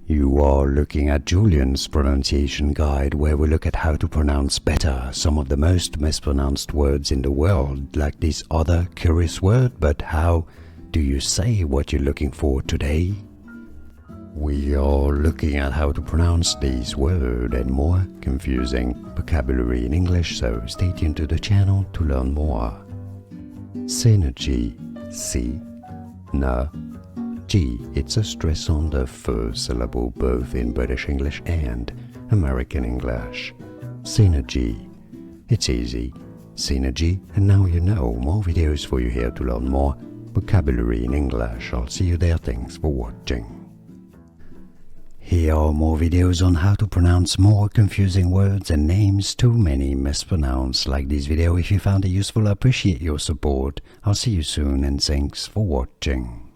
You are looking at Julian's pronunciation guide, where we look at how to pronounce better some of the most mispronounced words in the world, like this other curious word, but how do you say what you're looking for today? We are looking at how to pronounce this word and more confusing vocabulary in English, so stay tuned to the channel to learn more. Synergy, G. It's a stress on the first syllable both in British English and American English. Synergy. It's easy. Synergy, and now you know. More videos for you here to learn more vocabulary in English. I'll see you there. Thanks for watching. Here are more videos on how to pronounce more confusing words and names too many mispronounced. Like this video if you found it useful. I appreciate your support. I'll see you soon and thanks for watching.